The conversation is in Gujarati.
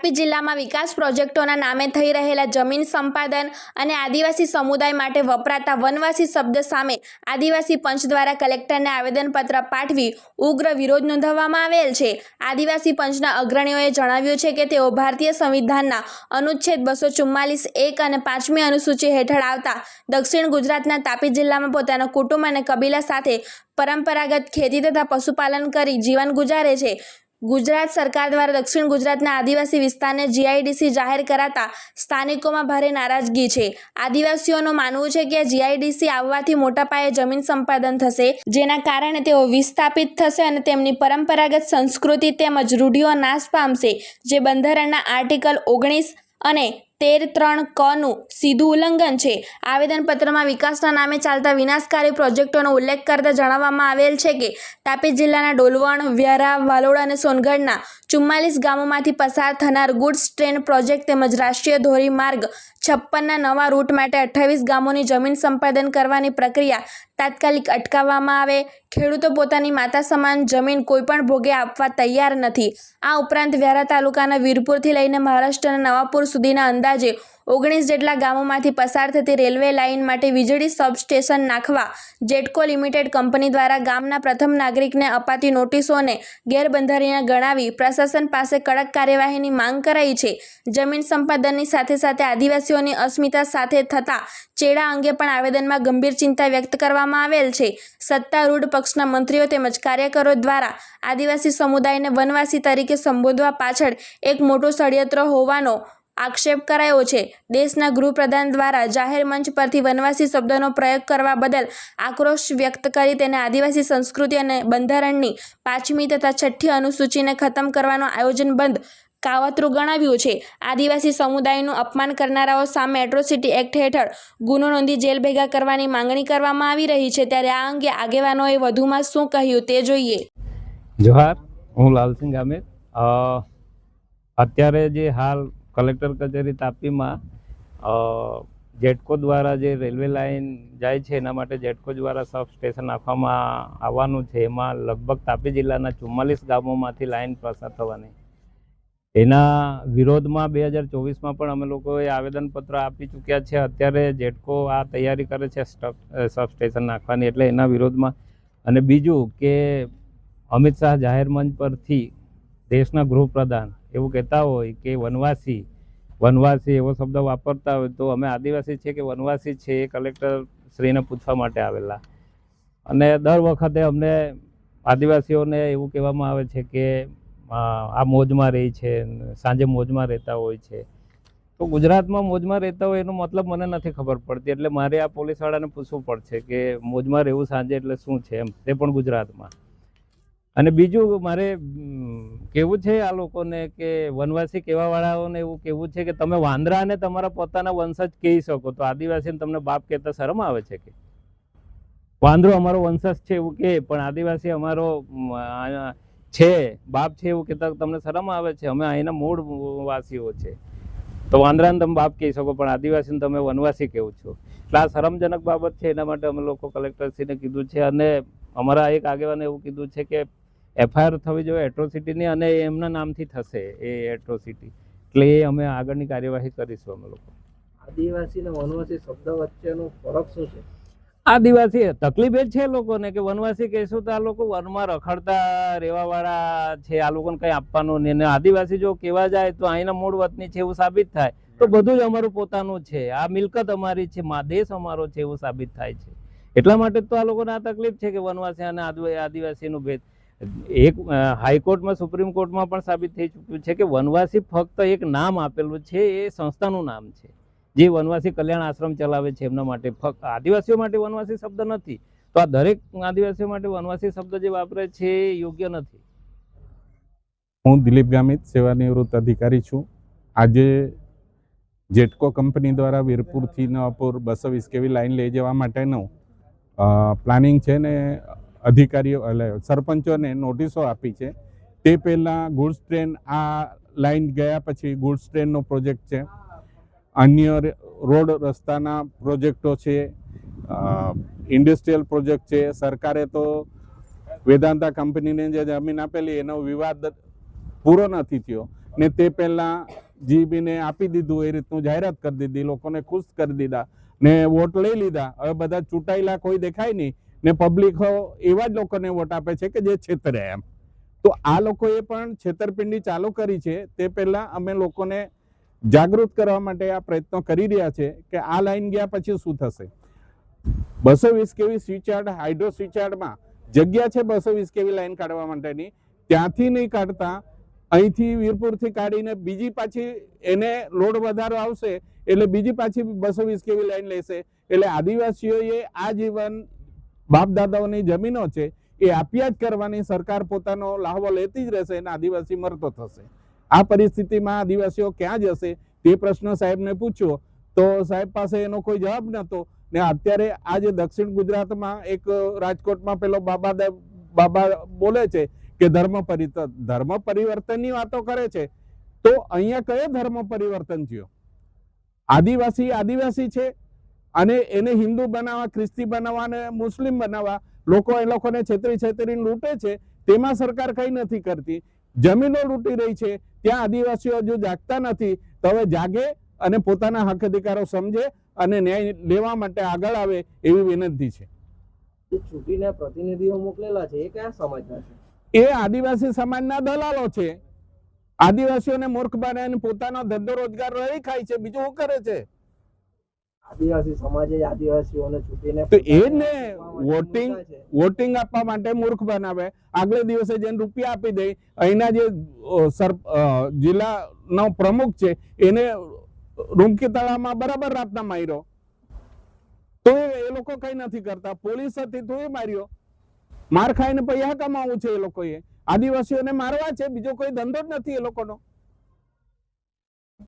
તાપી જિલ્લામાં વિકાસ પ્રોજેક્ટોના નામે થઈ રહેલા જમીન સંપાદન અને આદિવાસી સમુદાય માટે વપરાતા વનવાસી શબ્દ સામે આદિવાસી પંચ દ્વારા કલેક્ટરને આવેદનપત્ર પાઠવી ઉગ્ર વિરોધ નોંધાવવામાં આવેલ છે। આદિવાસી પંચના અગ્રણીઓએ જણાવ્યું છે કે તેઓ ભારતીય સંવિધાનના અનુચ્છેદ 244(1) અને 5મી અનુસૂચિ હેઠળ આવતા દક્ષિણ ગુજરાતના તાપી જિલ્લામાં પોતાના કુટુંબ અને કબીલા સાથે પરંપરાગત ખેતી તથા પશુપાલન કરી જીવન ગુજારે છે। ગુજરાત સરકાર દ્વારા દક્ષિણ ગુજરાતના આદિવાસી વિસ્તારને જીઆઈડીસી જાહેર કરાતા સ્થાનિકોમાં ભારે નારાજગી છે। આદિવાસીઓનું માનવું છે કે જીઆઈડીસી આવવાથી મોટા પાયે જમીન સંપાદન થશે, જેના કારણે તેઓ વિસ્થાપિત થશે અને તેમની પરંપરાગત સંસ્કૃતિ તેમજ રૂઢિઓ નાશ પામશે, જે બંધારણના આર્ટિકલ 19 અને 13(3) ક નું સીધું ઉલ્લંઘન છે। આવેદનપત્રમાં વિકાસના નામે ચાલતા વિનાશકારી પ્રોજેક્ટોનો ઉલ્લેખ કરતા જણાવવામાં આવેલ છે કે તાપી જિલ્લાના ડોલવણ, વ્યારા, વાલોડ અને સોનગઢના 44 ગામોમાંથી પસાર થનાર ગુડ્સ ટ્રેન પ્રોજેક્ટ તેમજ રાષ્ટ્રીય ધોરીમાર્ગ 56ના નવા રૂટ માટે 28 ગામોની જમીન સંપાદન કરવાની પ્રક્રિયા તાત્કાલિક અટકાવવામાં આવે। ખેડૂતો પોતાની માતા સમાન જમીન કોઈપણ ભોગે આપવા તૈયાર નથી। આ ઉપરાંત વ્યારા તાલુકાના વીરપુરથી લઈને મહારાષ્ટ્રના નવાપુર સુધીના અંદાજે 19 જેટલા ગામોમાંથી પસાર થતી રેલવે લાઇન માટે વીજળી સબસ્ટેશન નાખવા જેટકો લિમિટેડ કંપની દ્વારા ગામના પ્રથમ નાગરિકને અપાતી નોટિસોને ગેરબંધારણીય ગણાવી પ્રશાસન પાસે કડક કાર્યવાહીની માંગ કરાઈ છે। જમીન સંપાદનની સાથે સાથે આદિવાસીઓની અસ્મિતા સાથે થતા ચેડા અંગે પણ આવેદનમાં ગંભીર ચિંતા વ્યક્ત કરવામાં આવેલ છે। સત્તારૂઢ પક્ષના મંત્રીઓ તેમજ કાર્યકરો દ્વારા આદિવાસી સમુદાયને વનવાસી તરીકે સંબોધવા પાછળ એક મોટું ષડયંત્ર હોવાનો આક્ષેપ કરાયો છે। દેશના ગૃહપ્રધાન દ્વારા જાહેર મંચ પરથી વનવાસી શબ્દનો પ્રયોગ કરવા બદલ આક્રોશ વ્યક્ત કરી તેને આદિવાસી સંસ્કૃતિ અને બંધારણની 5મી તથા 6ઠ્ઠી અનુસૂચિને ખતમ કરવાનું આયોજનબદ્ધ કાવતરું ગણાવ્યું છે। આદિવાસી સમુદાયનું અપમાન કરનારાઓ સામે એટ્રોસિટી એક્ટ હેઠળ ગુનો નોંધી જેલ ભેગા કરવાની માંગણી કરવામાં આવી રહી છે। ત્યારે આ અંગે આગેવાનોએ વધુમાં શું કહ્યું તે જોઈએ। જોહાર, હું લાલસિંહ ગામિત। અત્યારે જે હાલ કલેક્ટર કચેરી તાપીમાં જેટકો દ્વારા જે રેલવે લાઇન જાય છે એના માટે જેટકો દ્વારા સબ સ્ટેશન નાખવામાં આવવાનું છે, એમાં લગભગ તાપી જિલ્લાના 44 ગામોમાંથી લાઇન પસાર થવાની, એના વિરોધમાં 2024માં પણ અમે લોકોએ આવેદનપત્ર આપી ચૂક્યા છે। અત્યારે જેટકો આ તૈયારી કરે છે સબ સ્ટેશન નાખવાની, એટલે એના વિરોધમાં। અને બીજું કે અમિત શાહ જાહેર મંચ પરથી દેશના ગૃહપ્રધાન એવું કહેતા હોય કે વનવાસી એવો શબ્દ વાપરતા હોય, તો અમે આદિવાસી છે કે વનવાસી છે એ કલેક્ટર શ્રીને પૂછવા માટે આવેલા। અને દર વખતે અમને આદિવાસીઓને એવું કહેવામાં આવે છે કે આ મોજમાં રહી છે, સાંજે મોજમાં રહેતા હોય છે। તો ગુજરાતમાં મોજમાં રહેતા હોય એનો મતલબ મને નથી ખબર પડતી, એટલે મારે આ પોલીસવાળાને પૂછવું પડશે કે મોજમાં રહેવું સાંજે એટલે શું છે એમ, તે પણ ગુજરાતમાં। અને બીજું મારે કહેવું છે આ લોકોને કે વનવાસી કહેવાવાળાઓને એવું કહેવું છે કે તમે વાંદરાને તમારા પોતાના વંશજ કહી શકો, તો આદિવાસીને તમને બાપ કહેતા શરમ આવે છે કે વાંદરો અમારો વંશજ છે એવું કહે, પણ આદિવાસી અમારો છે બાપ છે એવું કહેતા તમને શરમ આવે છે? અમે અહીંના મૂળ વાસીઓ છે, તો વાંદરાને તમે બાપ કહી શકો પણ આદિવાસીને તમે વનવાસી કહો છો, એટલે આ શરમજનક બાબત છે। એના માટે અમે લોકો કલેક્ટરશ્રીને કીધું છે, અને અમારા એક આગેવાને એવું કીધું છે કે FIR થવી જોઈએ એટ્રોસિટીની, અને એમના નામથી થશે એ એટ્રોસિટી, એટલે એ અમે આગળની કાર્યવાહી કરીશું અમે લોકો। આદિવાસી અને વનવાસી શબ્દ વચ્ચેનો ફરક શું છે? આદિવાસી તકલીફ એ છે લોકોને કે વનવાસી કહીશું તો આ લોકો વનમાં રખડતા રહેવાવાળા છે, આ લોકોને કંઈ આપવાનું નહીં, અને આદિવાસી જો કહેવા જાય તો અહીંના મૂળ વતની છે એવું સાબિત થાય, તો બધું જ અમારું પોતાનું છે, આ મિલકત અમારી છે, દેશ અમારો છે એવું સાબિત થાય છે। એટલા માટે તો આ લોકોને આ તકલીફ છે કે વનવાસી અને આદિવાસીનું ભેદ। એક હાઈકોર્ટમાં, સુપ્રીમ કોર્ટમાં પણ સાબિત થઈ ચૂક્યું છે કે વનવાસી ફક્ત એક નામ આપેલું છે, એ સંસ્થાનું નામ છે જે વનવાસી કલ્યાણ આશ્રમ ચલાવે છે એમના માટે, ફક્ત આદિવાસીઓ માટે વનવાસી શબ્દ નથી। તો આ દરેક આદિવાસીઓ માટે વનવાસી શબ્દ જે વાપરે છે એ યોગ્ય નથી। હું દિલીપ ગામિત, સેવાનિવૃત્ત અધિકારી છું। આજે જેટકો કંપની દ્વારા વીરપુરથી નવાપુર 220 kV લાઇન લઈ જવા માટેનું પ્લાનિંગ છે ને અધિકારીઓ એટલે સરપંચોને નોટિસો આપી છે। તે પહેલાં ગુડ્સ ટ્રેન આ લાઇન ગયા પછી ગુડ્સ ટ્રેનનો પ્રોજેક્ટ છે, અન્ય રોડ રસ્તાના પ્રોજેક્ટો છે, ઇન્ડસ્ટ્રીયલ પ્રોજેક્ટ છે। સરકારે તો વેદાંતા કંપનીને જે જમીન આપેલી એનો વિવાદ પૂરો નથી થયો, ને તે પહેલાં જીબીને આપી દીધું એ રીતનું જાહેરાત કરી દીધી, લોકોને ખુશ કરી દીધા ને વોટ લઈ લીધા. હવે બધા ચૂંટાયેલા કોઈ દેખાય નહીં ને પબ્લિક એવા જ લોકોને વોટ આપે છે કે જે છેતરે એમ. તો આ લોકોએ પણ છેતરપિંડી ચાલુ કરી છે. તે પહેલાં અમે લોકોને જાગૃત કરવા માટે આ પ્રયત્નો કરી રહ્યા છે કે આ લાઈન ગયા પછી શું થશે. 220 kV સ્વિચયાર્ડ, હાઇડ્રો સ્વિચયાર્ડમાં જગ્યા છે 220 kV લાઈન કાઢવા માટેની, ત્યાંથી નહીં કાઢતા અહીંથી વીરપુરથી કાઢીને બીજી પાછી એને લોડ વધારો આવશે એટલે બીજી પાછી 220 kV લાઈન લેશે. એટલે આદિવાસીઓએ આ જીવન બાપ દાદાઓની જમીનો છે એ આપ્યા જ કરવાની, સરકાર પોતાનો લાહવો લેતી જ રહેશે અને આદિવાસી મરતો થશે. આ પરિસ્થિતિમાં આદિવાસીઓ ક્યાં જશે તે પ્રશ્ન સાહેબને પૂછ્યો તો સાહેબ પાસે એનો કોઈ જવાબ નહોતો. ને અત્યારે આજે દક્ષિણ ગુજરાતમાં એક રાજકોટમાં પેલો બાબા બોલે છે કે ધર્મ પરિવર્તનની વાતો કરે છે. તો અહીંયા કયો ધર્મ પરિવર્તન થયો? આદિવાસી છે અને એને હિન્દુ બનાવવા, ખ્રિસ્તી બનાવવા અને મુસ્લિમ બનાવવા લોકો એ લોકોને છેતરીને લૂંટે છે. તેમાં સરકાર કઈ નથી કરતી, જમીનો લૂંટી રહી છે. ત્યાં આદિવાસીઓ હજુ જાગતા નથી. તો હવે જાગે અને પોતાના હક અધિકારો સમજે અને ન્યાય લેવા માટે આગળ આવે એવી વિનંતી છે. ચૂંટીને પ્રતિનિધિઓ મોકલેલા છે એ કયા સમાજના છે? એ આદિવાસી સમાજના દલાલો છે. આદિવાસીઓને મૂર્ખ બનાવીને પોતાનો ધંધો રોજગાર રહી ખાય છે, બીજું શું કરે છે? આદિવાસી સમાજે આદિવાસીઓને ચૂંટીને તો એ ને વોટિંગ આપવા માટે મૂર્ખ બનાવે. આગલે દિવસે જેને રૂપિયા આપી દે, અહીંના જે જિલ્લાનો પ્રમુખ છે એને રૂમકી તળાવમાં બરાબર રાતના માર્યો. તો એ લોકો કઈ નથી કરતા. પોલીસ હતી તો એ માર્યો. માર ખાઈને પૈસા કમાવું છે એ લોકોએ. આદિવાસીઓને મારવા છે, બીજો કોઈ ધંધો જ નથી એ લોકોનો.